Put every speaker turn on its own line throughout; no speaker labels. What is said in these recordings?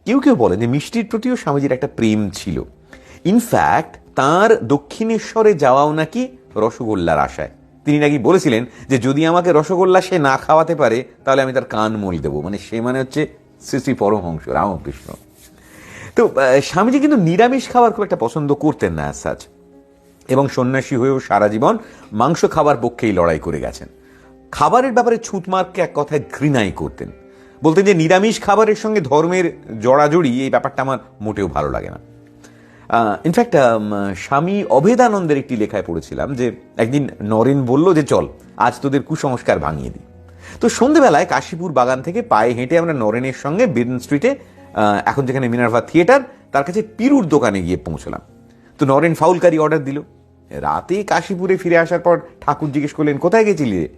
কেউ কেউ বলেন যে মিষ্টির প্রতিও স্বামীজির একটা প্রেম ছিল। ইনফ্যাক্ট তার দক্ষিণেশ্বরে যাওয়াও নাকি রসগোল্লার আশায়। তিনি নাকি বলেছিলেন যে যদি আমাকে রসগোল্লা সে না খাওয়াতে পারে তাহলে আমি তার কান মল দেবো। মানে সে মানে হচ্ছে শ্রী শ্রী পরমহংস রামকৃষ্ণ। তো স্বামীজি কিন্তু নিরামিষ খাবার খুব একটা পছন্দ করতেন না সাজ, এবং সন্ন্যাসী হয়েও সারা জীবন মাংস খাবার পক্ষেই লড়াই করে গেছেন। খাবারের ব্যাপারে ছুঁতমার্ককে এক কথায় ঘৃণাই করতেন। বলতেন যে নিরামিষ খাবারের সঙ্গে ধর্মের জড়াজড়ি এই ব্যাপারটা আমার মোটেও ভালো লাগে না। ইনফ্যাক্ট স্বামী অভেদানন্দের একটি লেখায় পড়েছিলাম যে একদিন নরেন বলল যে চল আজ তোদের কুসংস্কার ভাঙিয়ে দিই। তো সন্ধেবেলায় কাশীপুর বাগান থেকে পায়ে হেঁটে আমরা নরেনের সঙ্গে বেডন স্ট্রিটে, এখন যেখানে মিনার্ভা থিয়েটার, তার কাছে পিরুর দোকানে গিয়ে পৌঁছলাম। তো নরেন ফাউলকারি অর্ডার দিল। রাতে কাশীপুরে ফিরে আসার পর ঠাকুর জিজ্ঞেস করলেন কোথায় গেছিলি রে?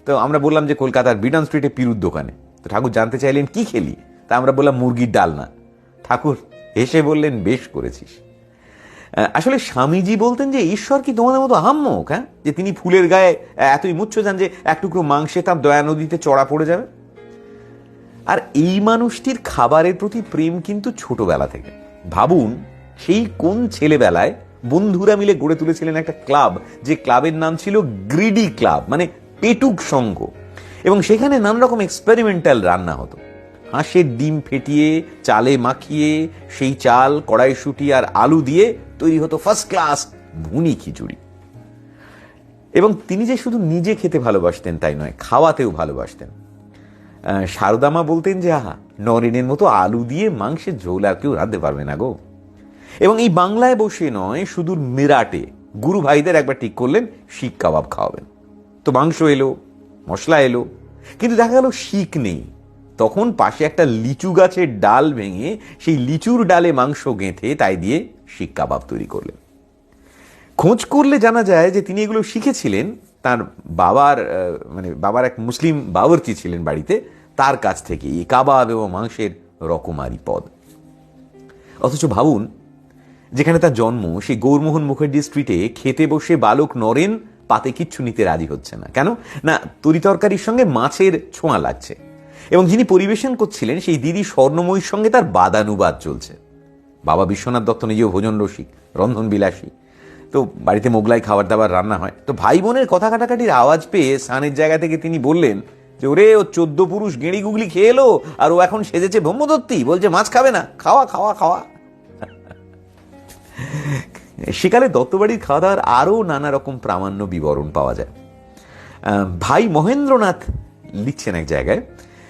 তো আমরা বললাম যে কলকাতার বিডন স্ট্রিটে পিরুর দোকানে। তো ঠাকুর জানতে চাইলেন কি খেলি? তা আমরা বললাম মুরগির ডালনা। ঠাকুর হেসে বললেন বেশ করেছিস। আসলে স্বামীজি বলতেন যে ঈশ্বর কি তোমাদের মতো আহাম্মক, হ্যাঁ, যে তিনি ফুলের গায়ে এতই মুচ্ছ যান যে এক টুকরো মাংসে তার দয়া নদীতে চড়া পড়ে যাবে। আর এই মানুষটির খাবারের প্রতি প্রেম কিন্তু ছোটবেলা থেকে। ভাবুন সেই কোন ছেলেবেলায় বন্ধুরা মিলে গড়ে তুলেছিলেন একটা ক্লাব, যে ক্লাবের নাম ছিল গ্রিডি ক্লাব, মানে পেটুক সংঘ। এবং সেখানে নানা রকম এক্সপেরিমেন্টাল রান্না হতো। হাঁসের ডিম ফেটিয়ে চালে মাখিয়ে সেই চাল কড়াইশুঁটি আর আলু দিয়ে তৈরি হতো ফার্স্ট ক্লাস ভুনি খিচুড়ি। এবং তিনি যে শুধু নিজে খেতে ভালোবাসতেন তাই নয়, খাওয়াতেও ভালোবাসতেন। শারদামা বলতেন যে আহা, নরেনের মতো আলু দিয়ে মাংসের ঝোল আর কেউ রাঁধতে পারবে না গো। এবং এই বাংলায় বসে নয়, সুদূর মেরাটে গুরু ভাইদের একবার ঠিক করলেন শিক কাবাব খাওয়াবেন। তো মাংস এলো, মশলা এলো, কিন্তু দেখা গেল শিক নেই। তখন পাশে একটা লিচু গাছের ডাল ভেঙে সেই লিচুর ডালে মাংস গেঁথে তাই দিয়ে শিক কাবাব তৈরি করলেন। খোঁজ করলে জানা যায় যে তিনি এগুলো শিখেছিলেন তার বাবার এক মুসলিম বাবরচি ছিলেন বাড়িতে, তার কাছ থেকে এই কাবাব এবং মাংসের রকমারি পদ। অথচ ভাবুন, যেখানে তার জন্ম সেই গৌরমোহন মুখার্জি স্ট্রিটে খেতে বসে বালক নরেন পাতে কিচ্ছু নিতে রাজি হচ্ছে না। কেন না, তরি তরকারির সঙ্গে মাছের ছোঁয়া লাগছে। এবং যিনি পরিবেশন করছিলেন সেই দিদি স্বর্ণময়ীর সঙ্গে তার বাদানুবাদ চলছে। বাবা বিশ্বনাথ দত্ত নিজেও ভোজন রসিক, রন্ধন বিলাসী। তো বাড়িতে মোগলাই খাবার দাবার রান্না হয়। তো ভাই বোনের কথা কাটাকাটির আওয়াজ পেয়ে স্নানের জায়গা থেকে তিনি বললেন যে ওরে, ও 14 পুরুষ গেঁড়ি গুগলি খেয়ে এলো আর ও এখন সেজেছে ব্রহ্মদত্তী, বলছে মাছ খাবে না, খাওয়া খাওয়া খাওয়া। সেকালে দত্তবাড়ির খাওয়া দাওয়ার আরও নানা রকম প্রামাণ্য বিবরণ পাওয়া যায়। ভাই মহেন্দ্রনাথ লিখছেন এক জায়গায়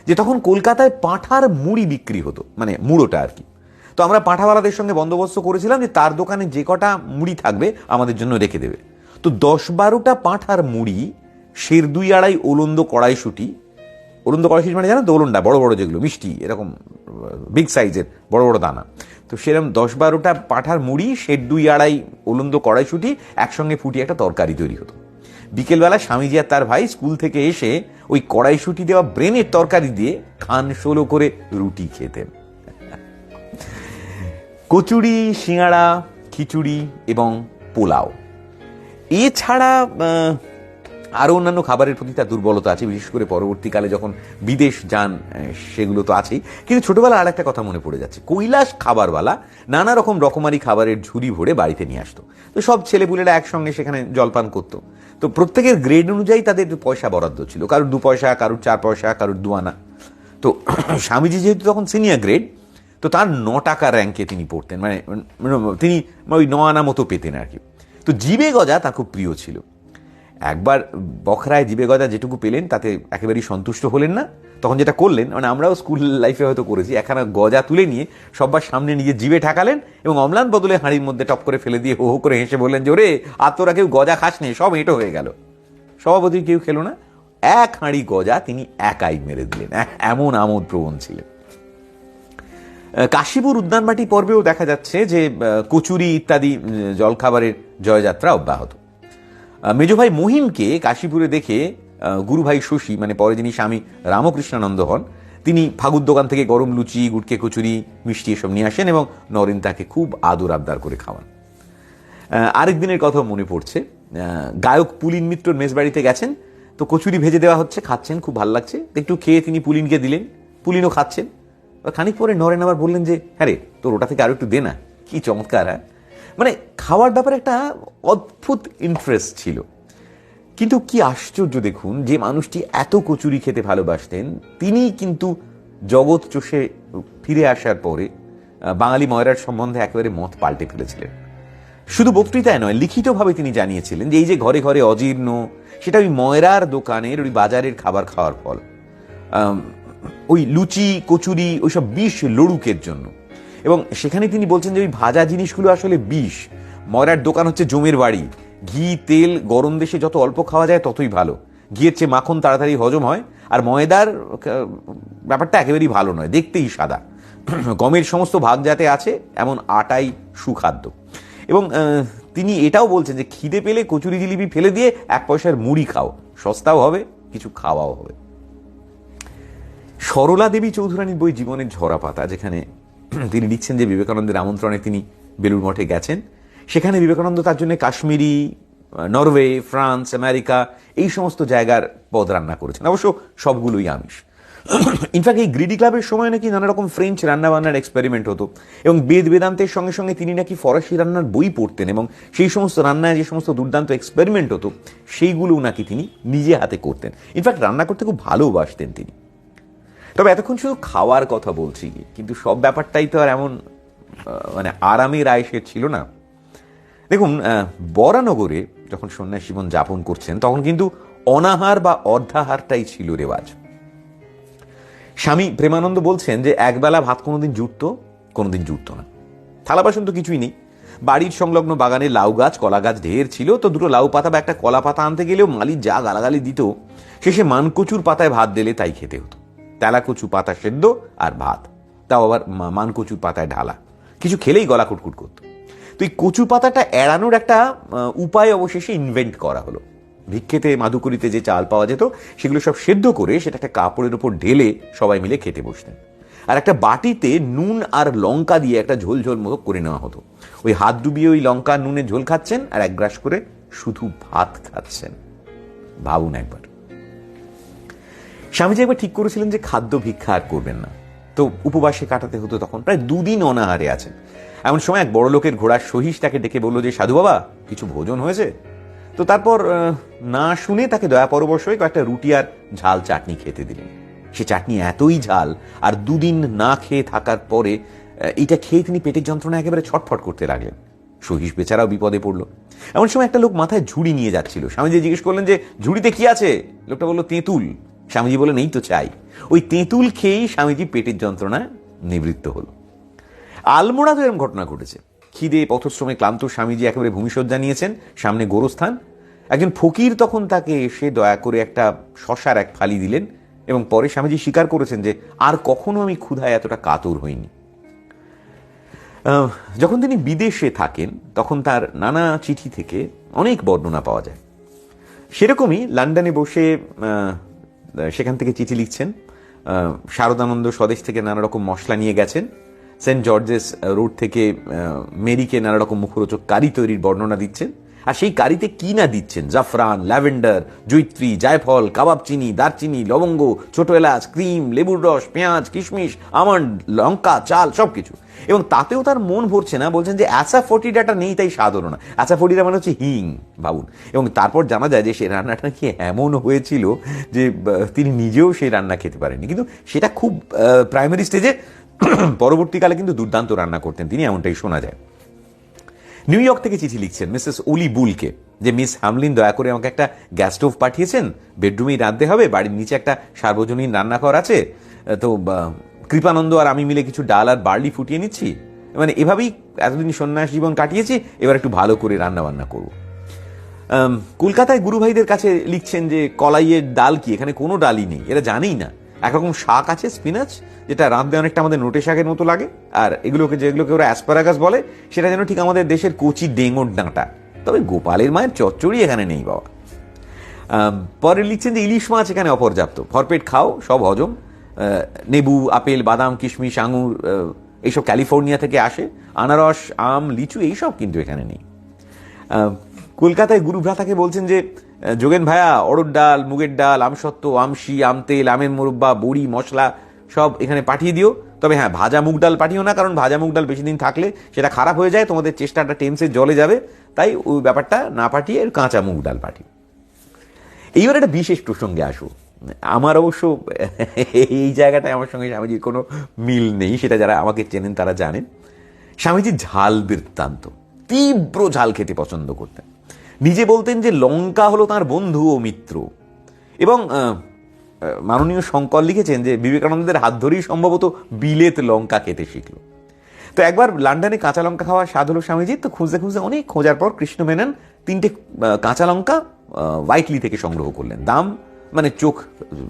যে তখন কলকাতায় পাঁঠার মুড়ি বিক্রি হতো, মানে মুড়োটা আর কি। তো আমরা পাঁঠাওয়ালাদের সঙ্গে বন্দোবস্ত করেছিলাম যে তার দোকানে যে কটা মুড়ি থাকবে আমাদের জন্য রেখে দেবে। তো 10-12টা পাঁঠার মুড়ি, সের 2-2.5 ওলন্দ কড়াইশুঁটি মানে জানো তো, ওলন্ডা বড় বড় যেগুলো মিষ্টি, এরকম বিগ সাইজের বড় বড় দানা। তো সেরকম 10-12টা পাঁঠার মুড়ি, সের 2-2.5 ওলন্দ কড়াইশুঁটি একসঙ্গে ফুটিয়ে একটা তরকারি তৈরি হতো। বিকেলবেলা স্বামীজি আর তার ভাই স্কুল থেকে এসে ওই কড়াইশুঁটি দেওয়া ব্রেনের তরকারি দিয়ে খান ষোলো করে রুটি খেতেন। কচুরি, সিঙাড়া, খিচুড়ি এবং পোলাও, এছাড়া আরও অন্যান্য খাবারের প্রতি তার দুর্বলতা আছে, বিশেষ করে পরবর্তীকালে যখন বিদেশ যান সেগুলো তো আছেই। কিন্তু ছোটবেলা আর একটা কথা মনে পড়ে যাচ্ছে, কৈলাস খাবারওয়ালা নানা রকম রকমারি খাবারের ঝুড়ি ভরে বাড়িতে নিয়ে আসতো। তো সব ছেলেপুলেরা একসঙ্গে সেখানে জলপান করতো। তো প্রত্যেকের গ্রেড অনুযায়ী তাদের পয়সা বরাদ্দ ছিল, কারোর 2 পয়সা, কারোর 4 পয়সা, কারোর 2 আনা। তো স্বামীজি যেহেতু তখন সিনিয়র গ্রেড, তো তার 9 টাকা র্যাঙ্কে তিনি পড়তেন, মানে তিনি ওই 9 আনা মতো পেতেন আর কি। তো জিবে গজা তার খুব প্রিয় ছিল। একবার বখরায় জিবে গজা যেটুকু পেলেন তাতে একেবারেই সন্তুষ্ট হলেন না। তখন যেটা করলেন, মানে আমরাও স্কুল লাইফে হয়তো করেছি, একখানা গজা তুলে নিয়ে সবার সামনে নিজে জিবে ঠাকালেন এবং অম্লান বদলে হাঁড়ির মধ্যে টপ করে ফেলে দিয়ে হো হো করে হেসে বললেন যে ওরে, আর তোরা কেউ গজা খাস নে, সব এঁটো হয়ে গেল। সভাপতি কেউ খেলো না, 1 হাঁড়ি গজা তিনি একাই মেরে দিলেন, এমন আমোদ প্রবণ ছিলেন। কাশীপুর উদ্যানবাটি পর্বেও দেখা যাচ্ছে যে কচুরি ইত্যাদি জলখাবারের জয়যাত্রা অব্যাহত। মেজ ভাই মহিমকে কাশীপুরে দেখে গুরুভাই শশী, মানে পরে যিনি স্বামী রামকৃষ্ণানন্দ হন, তিনি ফাগুর দোকান থেকে গরম লুচি, গুটকে কচুরি, মিষ্টি এসব নিয়ে আসেন এবং নরেন তাকে খুব আদর আবদার করে খাওয়ান। আরেক দিনের কথা মনে পড়ছে, গায়ক পুলিন মিত্রর মেজবাড়িতে গেছেন। তো কচুরি ভেজে দেওয়া হচ্ছে, খাচ্ছেন, খুব ভালো লাগছে। একটু খেয়ে তিনি পুলিনকে দিলেন, পুলিনও খাচ্ছেন। খানিক পরে নরেন আবার বললেন যে হ্যাঁ রে, তোর ওটা থেকে আরো একটু দে না। কি চমৎকার! হ্যাঁ, মানে খাওয়ার ব্যাপারে একটা অদ্ভুত ইন্টারেস্ট ছিল। কিন্তু কি আশ্চর্য দেখুন, যে মানুষটি এত কচুরি খেতে ভালোবাসতেন তিনি কিন্তু জগৎ চষে ফিরে আসার পরে বাঙালি ময়রার সম্বন্ধে একেবারে মত পাল্টে ফেলেছিলেন। শুধু বক্তৃতায় নয়, লিখিতভাবে তিনি জানিয়েছিলেন যে এই যে ঘরে ঘরে অজীর্ণ, সেটা ওই ময়রার দোকানের, ওই বাজারের খাবার খাওয়ার ফল। ওই লুচি কচুরি ওইসব বিষ লড়ুকের জন্য। এবং সেখানে তিনি বলছেন যে ওই ভাজা জিনিসগুলো আসলে বিষ। ময়রার দোকান হচ্ছে জমের বাড়ি, ঘি তেল গরম দেশে যত অল্প খাওয়া যায় ততই ভালো। ঘিয়ের চেয়ে মাখন তাড়াতাড়ি হজম হয়, আর ময়দার ব্যাপারটা একেবারেই ভালো নয়, দেখতেই সাদা। গমের সমস্ত ভাগ যাতে আছে এমন আটাই সুখাদ্য। এবং তিনি এটাও বলছেন যে খিদে পেলে কচুরি জিলিপি ফেলে দিয়ে 1 পয়সার মুড়ি খাও, সস্তাও হবে, কিছু খাওয়াও হবে। সরলা দেবী চৌধুরানীর বই জীবনের ঝরা পাতা, যেখানে তিনি লিখছেন যে বিবেকানন্দের আমন্ত্রণে তিনি বেলুড় মঠে গেছেন। সেখানে বিবেকানন্দ তার জন্য কাশ্মীরি, নরওয়ে, ফ্রান্স, আমেরিকা এই সমস্ত জায়গার পদ রান্না করেছেন, অবশ্য সবগুলোই আমিষ। ইনফ্যাক্ট এই গ্রিডি ক্লাবের সময় নাকি নানা রকম ফ্রেঞ্চ রান্নাবান্নার এক্সপেরিমেন্ট হতো, এবং বেদান্তের সঙ্গে সঙ্গে তিনি নাকি ফরাসি রান্নার বই পড়তেন, এবং সেই সমস্ত রান্নায় যে সমস্ত দুর্দান্ত এক্সপেরিমেন্ট হতো সেইগুলোও নাকি তিনি নিজে হাতে করতেন। ইনফ্যাক্ট রান্না করতে খুব ভালোবাসতেন তিনি। তবে এতক্ষণ শুধু খাওয়ার কথা বলছি, কিন্তু সব ব্যাপারটাই তো আর এমন মানে আরামের আয়েসের ছিল না। দেখুন, বরানগরে যখন সন্ন্যাসী জীবন যাপন করছেন তখন কিন্তু অনাহার বা অর্ধাহারটাই ছিল রেওয়াজ। স্বামী প্রেমানন্দ বলছেন যে একবেলা ভাত কোনোদিন জুটতো না। থালা বাসন তো কিছুই নেই। বাড়ির সংলগ্ন বাগানে লাউ গাছ, কলা গাছ ঢের ছিল, তো দুটো লাউ পাতা বা একটা কলা পাতা আনতে গেলেও মালি যা গালাগালি দিত। শেষে মানকচুর পাতায় ভাত দিলে তাই খেতে হতো। তেলাকচু পাতা সেদ্ধ আর ভাত, তাও আবার মানকচুর পাতায় ঢালা। কিছু খেলেই গলা কুটকুট করতো। তো এই কচু পাতাটা এড়ানোর একটা উপায় অবশেষে ইনভেন্ট করা হলো। ভিক্ষেতে মাধুকরীতে যে চাল পাওয়া যেত সেগুলো সব সেদ্ধ করে সেটা একটা কাপড়ের উপর ঢেলে সবাই মিলে খেতে বসতেন। আর একটা বাটিতে নুন আর লঙ্কা দিয়ে একটা ঝোল ঝোল মতো করে নেওয়া হতো। ওই হাত ডুবিয়ে ওই লঙ্কা নুনের ঝোল খাচ্ছেন আর 1 গ্রাস করে শুধু ভাত খাচ্ছেন। ভাবুন একবার। স্বামীজি একবার ঠিক করেছিলেন যে খাদ্য ভিক্ষা আর করবেন না, তো উপবাসে কাটাতে হতো। তখন প্রায় 2 দিন অনাহারে আছেন। এমন সময় এক বড় লোকের ঘোড়ার সহিস তাকে ডেকে বলল যে সাধু বাবা, কিছু ভোজন হয়েছে? তো তারপর না শুনে তাকে দয়া পরবশ হয়ে কয়েকটা রুটি আর ঝাল চাটনি খেতে দিলেন। সে চাটনি এতই ঝাল, আর 2 দিন না খেয়ে থাকার পরে এটা খেয়ে তিনি পেটের যন্ত্রণা একেবারে ছটফট করতে লাগলেন। সহিস বেচারাও বিপদে পড়ল। এমন সময় একটা লোক মাথায় ঝুড়ি নিয়ে যাচ্ছিল। স্বামীজি জিজ্ঞেস করলেন যে ঝুড়িতে কি আছে? লোকটা বলল তেঁতুল। স্বামীজি বললেন এই তো চাই। ওই তেঁতুল খেয়েই স্বামীজি পেটের যন্ত্রণা নিবৃত্ত হলো। আলমোড়াতে এরকম ঘটনা ঘটেছে। খিদে পথশ্রমে ক্লান্ত স্বামীজি একেবারে ভূমিশয্যা নিয়েছেন, সামনে গোরস্থান। একজন ফকির তখন তাকে এসে দয়া করে একটা শশার এক ফালি দিলেন, এবং পরে স্বামীজি স্বীকার করেছেন যে আর কখনো আমি ক্ষুধায় এতটা কাতর হইনি। যখন তিনি বিদেশে থাকেন তখন তার নানা চিঠি থেকে অনেক বর্ণনা পাওয়া যায়। সেরকমই লন্ডনে বসে সেখান থেকে চিঠি লিখছেন। শারদানন্দ স্বদেশ থেকে নানা রকম মশলা নিয়ে গেছেন। সেন্ট জর্জেস রোড থেকে মেরিকে নানা রকম মুখরোচক কারি তৈরির বর্ণনা দিচ্ছেন। আর সেই কারিতে কি না দিচ্ছেন, জাফরান, ল্যাভেন্ডার, জৈত্রী, জায়ফল, কাবাব চিনি, দারচিনি, লবঙ্গ, ছোট এলাচ, ক্রিম, লেবুর রস, পেঁয়াজ, কিশমিশ, আমন্ড, লঙ্কা, চাল, সবকিছু। এবং তাতেও তার মন ভরছে না, বলছেন যে অ্যাসাফোটিডাটা নেই তাই স্বাদ হলো না। অ্যাসাফোটিডা মানে হচ্ছে হিং, ভাবুন। এবং তারপর জানা যায় যে সেই রান্নাটা কি এমন হয়েছিল যে তিনি নিজেও সেই রান্না খেতে পারেননি, কিন্তু সেটা খুব প্রাইমারি স্টেজে। পরবর্তীকালে কিন্তু দুর্দান্ত রান্না করতেন তিনি, এমনটাই শোনা যায়। নিউ ইয়র্ক থেকে চিঠি লিখছেন মিসেস ওলি বুলকে যে মিস হ্যামলিন দয়া করে আমাকে একটা গ্যাস স্টোভ পাঠিয়েছেন, বেডরুমেই রাঁধতে হবে, বাড়ির নিচে একটা সার্বজনীন রান্নাঘর আছে, তো কৃপানন্দ আর আমি মিলে কিছু ডাল আর বার্লি ফুটিয়ে নিচ্ছি। মানে এভাবেই এতদিন সন্ন্যাস জীবন কাটিয়েছি, এবার একটু ভালো করে রান্না বান্না করবো। কলকাতায় গুরু ভাইদের কাছে লিখছেন যে কলাইয়ের ডাল কি, এখানে কোনো ডালই নেই, এরা জানেই না। একরকম শাক আছে স্পিনাচ, যেটা রাঁধতে অনেকটা আমাদের নোটে শাকের মতো লাগে, আর যেগুলোকে ওরা অ্যাসপারাগাস বলে, সেটা যেন ঠিক আমাদের দেশের কচি ডেঙ্গোর ডাঁটা। তবে গোপালের মায়ের চচ্চড়ি এখানে নেই বাবা। পরে লিখছেন যে ইলিশ মাছ এখানে অপর্যাপ্ত, ভরপেট খাও, সব হজম। নেবু, আপেল, বাদাম, কিশমিশ, আঙুর এইসব ক্যালিফোর্নিয়া থেকে আসে। আনারস, আম, লিচু এইসব কিন্তু এখানে নেই। কলকাতায় গুরু ভ্রাতাকে বলছেন যে যোগেন ভাইয়া, অড়দ ডাল, মুগের ডাল, আমসত্ত্ব, আমশি, আমতেল, আমের মুরব্বা, বড়ি, মশলা সব এখানে পাঠিয়ে দিও, তবে হ্যাঁ ভাজা মুগ ডাল পাঠিও না, কারণ ভাজা মুগ ডাল বেশি দিন থাকলে সেটা খারাপ হয়ে যায়, তোমাদের চেষ্টাটা টেন্সে জলে যাবে, তাই ওই ব্যাপারটা না পাঠিয়ে কাঁচা মুগ ডাল পাঠিও। এইবার একটা বিশেষ প্রসঙ্গে আসো। আমার অবশ্য এই জায়গাটায় আমার সঙ্গে স্বামীজির কোনো মিল নেই, সেটা যারা আমাকে চেনেন তারা জানেন। স্বামীজি ঝাল বৃত্তান্ত, তীব্র ঝাল খেতে পছন্দ করতেন। নিজে বলতেন যে লঙ্কা হলো তার বন্ধু ও মিত্র। এবং মাননীয় শঙ্কর লিখেছেন যে বিবেকানন্দের হাত ধরেই সম্ভবত বিলেত লঙ্কা খেতে শিখল। তো একবার লন্ডনে কাঁচা লঙ্কা খাওয়ার স্বাদ হলো স্বামীজির, তো খুঁজতে খুঁজতে অনেক খোঁজার পর কৃষ্ণ মেনন 3টে কাঁচা লঙ্কা হোয়াইটলি থেকে সংগ্রহ করলেন। দাম মানে চোখ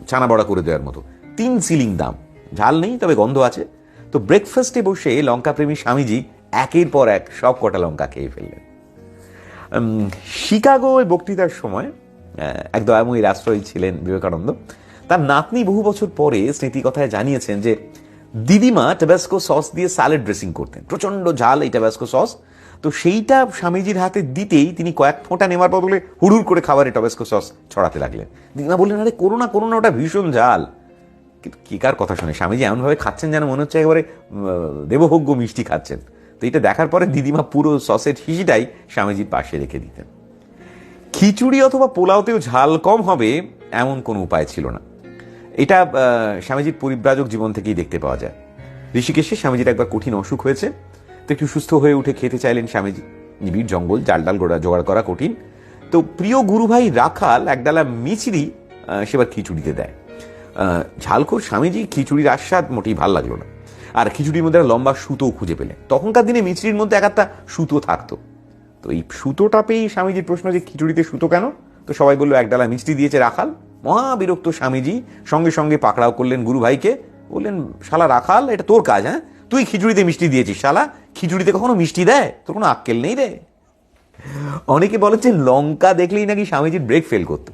ছানা বড়া করে দেওয়ার মতো, 3 শিলিং দাম। ঝাল নেই, তবে গন্ধ আছে। তো ব্রেকফাস্টে বসে লঙ্কাপ্রেমী স্বামীজি একের পর এক সব কটা লঙ্কা খেয়ে ফেললেন। শিকাগো বক্তৃতার সময় এক দয়াময়ী রাষ্ট্রই ছিলেন বিবেকানন্দ, তার নাতনি বহু বছর পরে স্মৃতিকথায় জানিয়েছেন যে দিদিমা ট্যাবাস্কো সস দিয়ে স্যালাড ড্রেসিং করতেন, প্রচন্ড ঝাল এই ট্যাবাস্কো সস। তো সেইটা স্বামীজির হাতে দিতেই তিনি কয়েক ফোঁটা নেওয়ার বদলে হুড়ুর করে খাবারে ট্যাবাস্কো সস ছড়াতে লাগলেন। দিদিমা বললেন, আরে করো না করো না, ওটা ভীষণ ঝাল। কিন্তু কি কার কথা শুনে স্বামীজি এমনভাবে খাচ্ছেন যেন মনে হচ্ছে একেবারে দেবভোগ্য মিষ্টি খাচ্ছেন। তো এটা দেখার পরে দিদিমা পুরো সসের শিশিটাই স্বামীজির পাশে রেখে দিতেন। খিচুড়ি অথবা পোলাওতেও ঝাল কম হবে এমন কোনো উপায় ছিল না। এটা স্বামীজির পরিব্রাজক জীবন থেকেই দেখতে পাওয়া যায়। ঋষিকেশে স্বামীজির একবার কঠিন অসুখ হয়েছে, তো একটু সুস্থ হয়ে উঠে খেতে চাইলেন স্বামীজি। নিবিড় জঙ্গল, চাল ডাল জোগাড় করা কঠিন। তো প্রিয় গুরুভাই রাখাল একডালা মিছরি সেবার খিচুড়িতে দেয়। ঝালখোর স্বামীজি খিচুড়ির আস্বাদ মোটেই ভাল লাগলো না, আর খিচুড়ির মধ্যে একটা লম্বা সুতো খুঁজে পেলেন। তখনকার দিনে মিছরির মধ্যে একটা সুতো থাকতো। তো এই সুতোটা পেয়েই স্বামীজির প্রশ্ন যে খিচুড়িতে সুতো কেন? তো সবাই বললো একডালা মিষ্টি দিয়েছে রাখাল। মহাবিরক্ত স্বামীজি সঙ্গে সঙ্গে পাকড়াও করলেন গুরু ভাইকে, বললেন, শালা রাখাল, এটা তোর কাজ? হ্যাঁ, তুই খিচুড়িতে মিষ্টি দিয়েছিস? শালা, খিচুড়িতে কখনো মিষ্টি দেয়? তোর কোনো আক্কেল নেই রে। অনেকে বলে যে লঙ্কা দেখলেই নাকি স্বামীজির ব্রেক ফেল করত।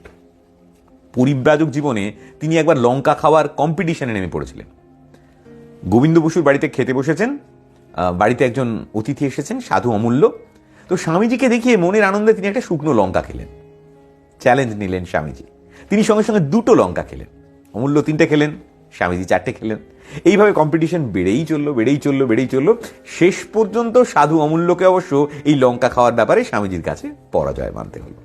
পরিব্রাজক জীবনে তিনি একবার লঙ্কা খাওয়ার কম্পিটিশনে নেমে পড়েছিলেন। গোবিন্দ বসুর বাড়িতে খেতে বসেছেন, বাড়িতে একজন অতিথি এসেছেন, সাধু অমূল্য। তো স্বামীজিকে দেখিয়ে মনের আনন্দে তিনি একটা শুকনো লঙ্কা খেলেন। চ্যালেঞ্জ নিলেন স্বামীজি, তিনি সঙ্গে সঙ্গে 2টো লঙ্কা খেলেন। অমূল্য 3টে খেলেন, স্বামীজি 4টে খেলেন। এইভাবে কম্পিটিশন বেড়েই চললো। শেষ পর্যন্ত সাধু অমূল্যকে অবশ্য এই লঙ্কা খাওয়ার ব্যাপারে স্বামীজির কাছে পরাজয় মানতে হলো।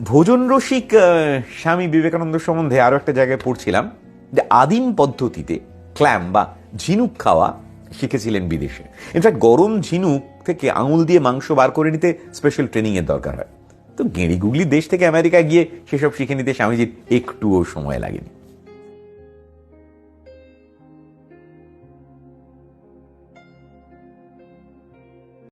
ভোজন রসিক স্বামী বিবেকানন্দ সম্বন্ধে আরো একটা জায়গায় পড়ছিলাম যে আদিম পদ্ধতিতে ক্ল্যাম বা ঝিনুক খাওয়া শিখেছিলেন বিদেশে। ইনফ্যাক্ট গরম ঝিনুক থেকে আঙুল দিয়ে মাংস বার করে নিতে স্পেশাল ট্রেনিং এর দরকার হয়। তো গেঁড়ি গুগলি দেশ থেকে আমেরিকা গিয়ে সেসব শিখে নিতে স্বামীজির একটুও সময় লাগেনি।